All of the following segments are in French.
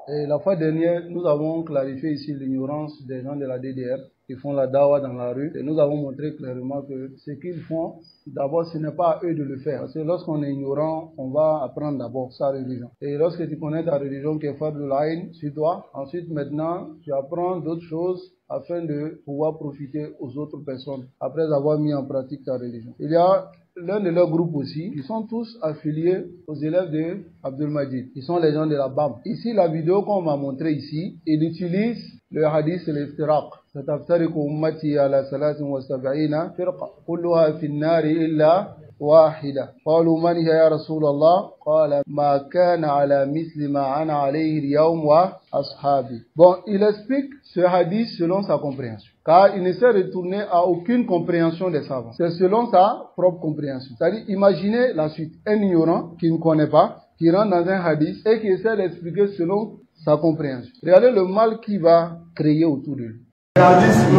Et la fois dernière, nous avons clarifié ici l'ignorance des gens de la DDR qui font la dawa dans la rue. Et nous avons montré clairement que ce qu'ils font, d'abord, ce n'est pas à eux de le faire. Parce que lorsqu'on est ignorant, on va apprendre d'abord sa religion. Et lorsque tu connais ta religion qui est Fardul Ayn sur toi, ensuite maintenant, tu apprends d'autres choses afin de pouvoir profiter aux autres personnes après avoir mis en pratique ta religion. Il y a l'un de leurs groupes aussi, ils sont tous affiliés aux élèves de Abdul Majid. Ils sont les gens de la BAM. Ici, la vidéo qu'on m'a montrée ici, il utilise le hadith et l'iftiraq. ستفترق أمتي على 73 فرقة كلها في النار إلا واحدة قالوا من هي يا رسول الله قال ما كان على مثل ما أنا عليه اليوم وأصحابي. Bon, il explique ce hadith selon sa compréhension. Car il ne s'est retourné à aucune compréhension des savants. C'est selon sa propre compréhension. C'est-à-dire, imaginez la suite. Un ignorant qui ne connaît pas, qui rentre dans un hadith et qui essaie d'expliquer selon sa compréhension. Regardez le mal qu'il va créer autour de lui. Le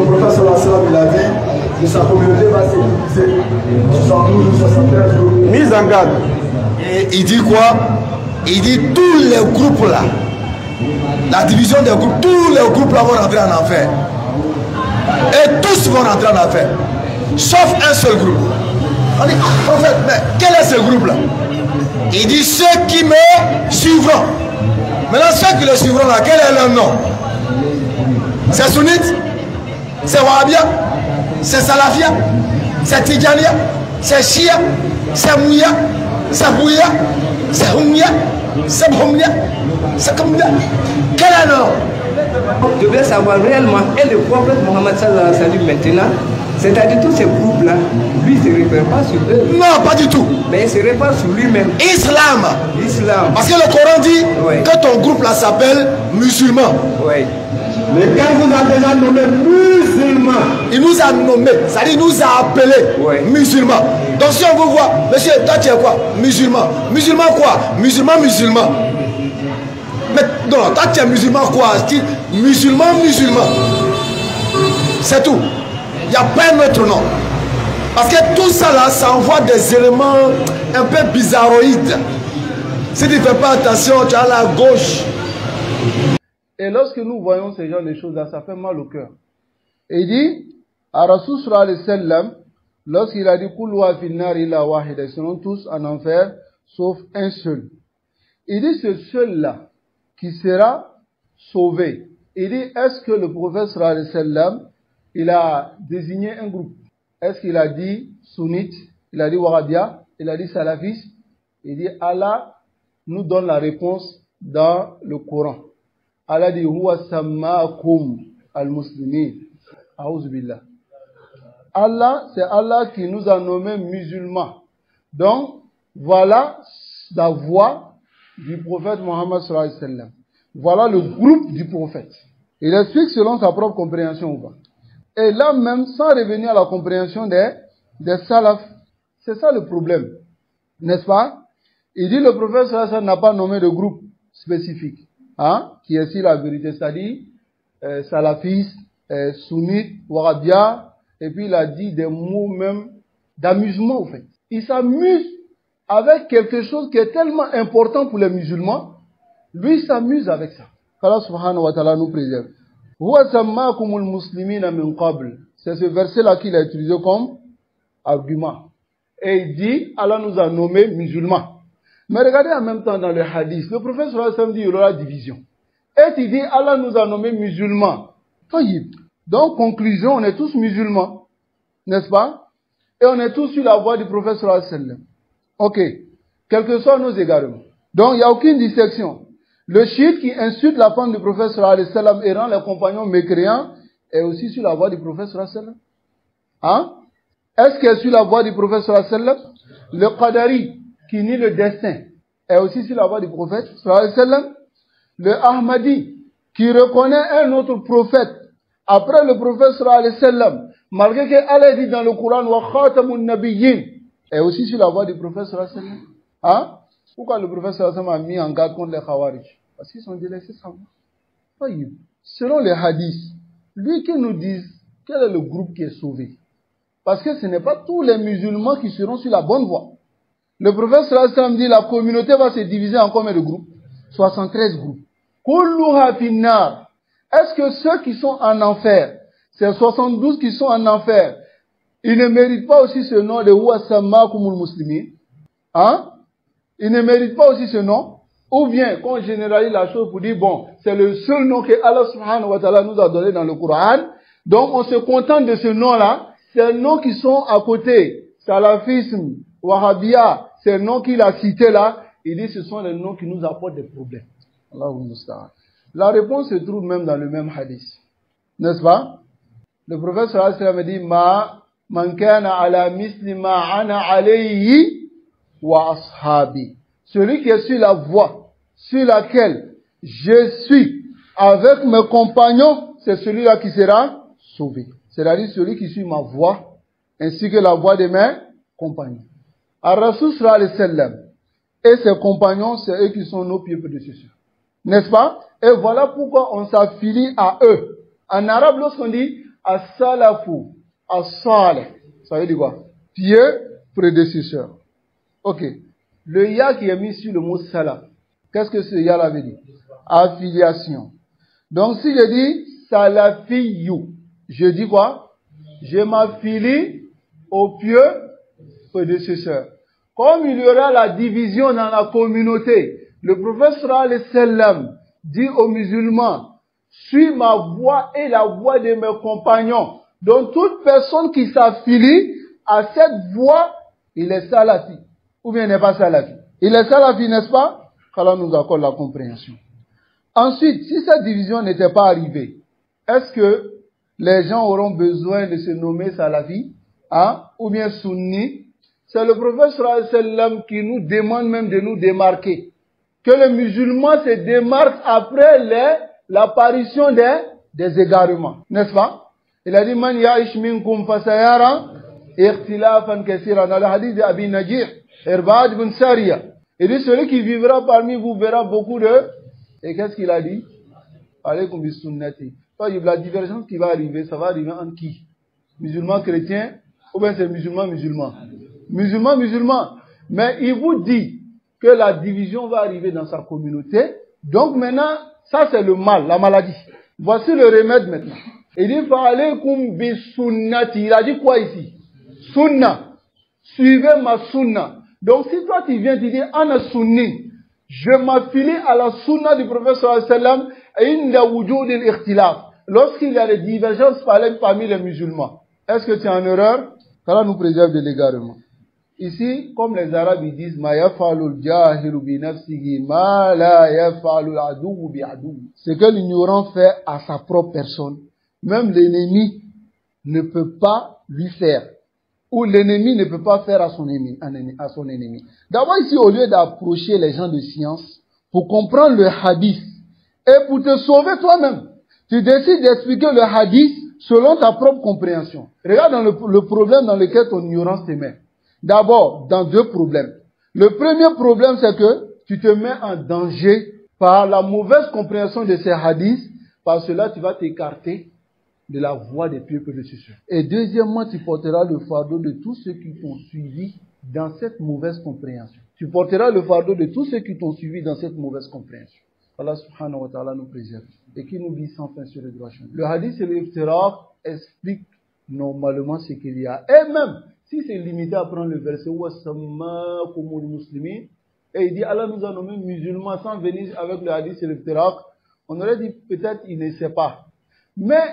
prophète sallallahu alayhi wa sallam, il a dit que sa communauté va s'éclipser 72 73 groupes. Mise en garde. Et il dit quoi? Il dit tous les groupes là, la division des groupes, tous les groupes là vont rentrer en enfer. Et tous vont rentrer en enfer. Sauf un seul groupe. On dit, prophète, mais quel est ce groupe là? Il dit ceux qui me suivront. Maintenant, ceux qui le suivront là, quel est leur nom? C'est Sunnite, c'est Wahhabia, c'est Salafia, c'est Tidjania, c'est Shia, c'est Mouya, c'est Bouya, c'est Oumia, c'est Bhoumia, c'est Koumia. Quel est le nom? Je voulais savoir réellement, et le prophète Mohammed sallallahu alayhi wa sallam maintenant, c'est-à-dire tous ces groupes-là, lui il ne se réfère pas sur eux. Non, pas du tout. Mais il se réfère sur lui-même. Islam. Islam. Parce que le Coran dit ouais. Que ton groupe là s'appelle musulman. Oui. Mais quand il vous a déjà nommé musulman, il nous a nommé, c'est-à-dire il nous a appelé ouais. Musulman. Donc si on vous voit, monsieur, toi tu es quoi? Musulman. Musulman quoi? Musulman, musulman. Mais non, toi tu es musulman quoi? Musulman, musulman. C'est tout. Il n'y a pas un autre nom. Parce que tout ça là, ça envoie des éléments un peu bizarroïdes. Si tu ne fais pas attention, tu as la gauche. Et lorsque nous voyons ce genre de choses là, ça fait mal au cœur. Et il dit, à Rasul sallallahu alayhi wa sallam, lorsqu'il a dit Kulwa finnar illa wahida, ils seront tous en enfer, sauf un seul. Il dit ce seul-là, qui sera sauvé. Il dit, est-ce que le prophète sallallahu alayhi wa sallam, il a désigné un groupe? Est-ce qu'il a dit sunnite? Il a dit wahhabia? Il a dit salafiste? Il dit, Allah nous donne la réponse dans le Coran. Allah dit huwa sammakum al-muslimin. A'udhu billah. Allah, c'est Allah qui nous a nommés musulmans. Donc, voilà la voix du prophète Mohammed sallallahu alayhi wa sallam. Voilà le groupe du prophète. Il explique selon sa propre compréhension ou pas. Et là même, sans revenir à la compréhension des salafs, c'est ça le problème. N'est-ce pas? Il dit le prophète sallallahu alayhi wa sallam n'a pas nommé de groupe spécifique. Hein, qui est ici la vérité, c'est-à-dire salafiste, sunnite, wahhabia, et puis il a dit des mots même d'amusement au fait. Il s'amuse avec quelque chose qui est tellement important pour les musulmans, lui il s'amuse avec ça. Allah subhanahu wa ta'ala nous préserve. Huwa sammakumul muslimina min qabl. C'est ce verset-là qu'il a utilisé comme argument. Et il dit, Allah nous a nommés musulmans. Mais regardez en même temps dans le hadith, le prophète sallallahu alayhi wa sallam dit il y aura division. Et il dit Allah nous a nommés musulmans. Donc conclusion, on est tous musulmans, n'est-ce pas? Et on est tous sur la voie du prophète sallallahu alayhi wa sallam. Ok, quels que soient nos égarements. Donc il n'y a aucune distinction. Le chiite qui insulte la femme du prophète sallallahu alayhi wa sallam et rend les compagnons mécréants est aussi sur la voie du prophète sallallahu alayhi wa sallam. Hein? Est-ce qu'elle est sur la voie du prophète sallallahu alayhi wa sallam? Le Qadari qui nie le destin, est aussi sur la voie du prophète, sallallahu alayhi wa sallam. Le Ahmadi, qui reconnaît un autre prophète, après le prophète, sallallahu alayhi wa sallam, malgré qu'Allah dit dans le Coran, wa khatamun nabiyyin, est aussi sur la voie du prophète, sallallahu alayhi wa sallam. Hein? Pourquoi le prophète, sallallahu alayhi wa sallam, a mis en garde contre les Khawarij? Parce qu'ils sont délaissés savoir. Selon les hadiths, lui qui nous dise quel est le groupe qui est sauvé. Parce que ce n'est pas tous les musulmans qui seront sur la bonne voie. Le prophète sallallahu alayhi wa sallam dit la communauté va se diviser en combien de groupes? 73 groupes. kulluha finnar. Est-ce que ceux qui sont en enfer, ces 72 qui sont en enfer, ils ne méritent pas aussi ce nom de huwa sammakumul muslimin? Hein? Ils ne méritent pas aussi ce nom? Ou bien, quand on généralise la chose pour dire, bon, c'est le seul nom que Allah subhanahu wa ta'ala nous a donné dans le Coran, donc on se contente de ce nom-là. Ces noms qui sont à côté, salafisme, wahhabia, ces noms qu'il a cités là, il dit ce sont les noms qui nous apportent des problèmes. Allahu musta'an. La réponse se trouve même dans le même hadith. N'est-ce pas? Le prophète sallallahu alayhi wa sallam dit, ma man kana ala misli ma ana alayhi wa ashabi. Celui qui est sur la voie sur laquelle je suis avec mes compagnons, c'est celui-là qui sera sauvé. C'est-à-dire celui qui suit ma voie, ainsi que la voie de mes compagnons. Ar-Rasul sallallahu alayhi wa sallam et ses compagnons, c'est eux qui sont nos pieds prédécesseurs. N'est-ce pas? Et voilà pourquoi on s'affilie à eux. En arabe, lorsqu'on dit as-salafu, as-salih, ça veut dire quoi? Pieds prédécesseurs. Ok. Le ya qui est mis sur le mot salaf, qu'est-ce que ce ya là veut dire? Affiliation. Donc si je dis salafiyou, je dis quoi? Je m'affilie aux pieux prédécesseurs. Comme il y aura la division dans la communauté, le prophète sallallahu alayhi wa sallam dit aux musulmans, suis ma voie et la voie de mes compagnons. Donc toute personne qui s'affilie à cette voie, il est salafi. Ou bien il n'est pas salafi. Il est salafi, n'est-ce pas? qu'Allah nous accorde la compréhension. Ensuite, si cette division n'était pas arrivée, est-ce que les gens auront besoin de se nommer salafi, ou bien sunni? C'est le prophète sallallahu alayhi wa sallam qui nous demande même de nous démarquer. Que le musulman se démarque après l'apparition des égarements. N'est-ce pas? Il a dit, man ya'ish minkum fasayara ikhtilafan kaseeran. Dans le hadith d'Abi Najih, Irbad ibn Sariya. Il dit, celui qui vivra parmi vous verra beaucoup de... Et qu'est-ce qu'il a dit? Alaykum bis sunnati. La divergence qui va arriver, ça va arriver entre qui? Musulmans chrétiens, ou bien c'est musulmans. Mais il vous dit que la division va arriver dans sa communauté. Donc maintenant, ça c'est le mal, la maladie. Voici le remède maintenant. Il dit, fa'alaykum bis sunnati. Il a dit quoi ici? Sunna. Suivez ma sunna. Donc si toi tu viens, tu dis, ana sunni, je m'affilie à la sunna du prophète sallallahu alayhi wa sallam, inda wujudil ikhtilaf. Lorsqu'il y a des divergences parmi les musulmans. Est-ce que tu es en erreur? Qu'Allah nous préserve de l'égarement. Ici, comme les Arabes ils disent, ma yaf'alul jahilu bi nafsihi ma la yaf'alul aduwu bi aduwu. Ce que l'ignorant fait à sa propre personne, même l'ennemi ne peut pas lui faire. Ou l'ennemi ne peut pas faire à son ennemi. D'abord ici, au lieu d'approcher les gens de science pour comprendre le hadith et pour te sauver toi-même, tu décides d'expliquer le hadith selon ta propre compréhension. Regarde dans le problème dans lequel ton ignorance te met. D'abord, dans deux problèmes. Le premier problème, c'est que tu te mets en danger par la mauvaise compréhension de ces hadiths. Par cela, tu vas t'écarter de la voie des pieux prédécesseurs. Et deuxièmement, tu porteras le fardeau de tous ceux qui t'ont suivi dans cette mauvaise compréhension. Tu porteras le fardeau de tous ceux qui t'ont suivi dans cette mauvaise compréhension. Allah subhanahu wa ta'ala nous préserve et qui nous guide sans fin sur le droit chemin. Le hadith et l'iftiraq explique normalement ce qu'il y a. Et même, si c'est limité à prendre le verset وَسَمَّاكُمُ الْمُسْلِمِينَ, et il dit Allah nous a nommés musulmans sans venir avec le hadith et l'iftiraq, on aurait dit peut-être il ne sait pas. Mais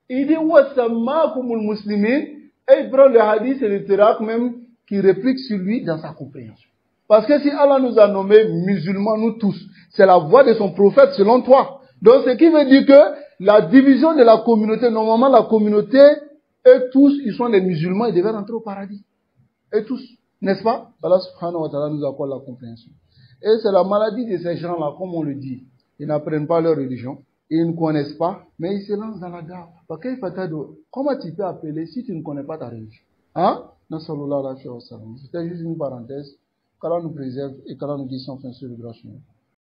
il dit وَسَمَّاكُمُ الْمُسْلِمِينَ, et il prend le hadith et l'iftiraq même qui réplique sur lui dans sa compréhension. Parce que si Allah nous a nommés musulmans, nous tous, c'est la voix de son prophète selon toi. Donc ce qui veut dire que la division de la communauté, normalement la communauté, eux tous, ils sont des musulmans, ils devaient rentrer au paradis. Et tous, n'est-ce pas? Allah subhanahu wa ta'ala nous accorde la compréhension. Et c'est la maladie de ces gens-là, comme on le dit. Ils n'apprennent pas leur religion, ils ne connaissent pas, mais ils se lancent dans la gare. Comment tu peux appeler si tu ne connais pas ta religion? C'était juste une parenthèse. Qu'Allah nous préserve et qu'Allah nous guide sans fin sur le droit chemin.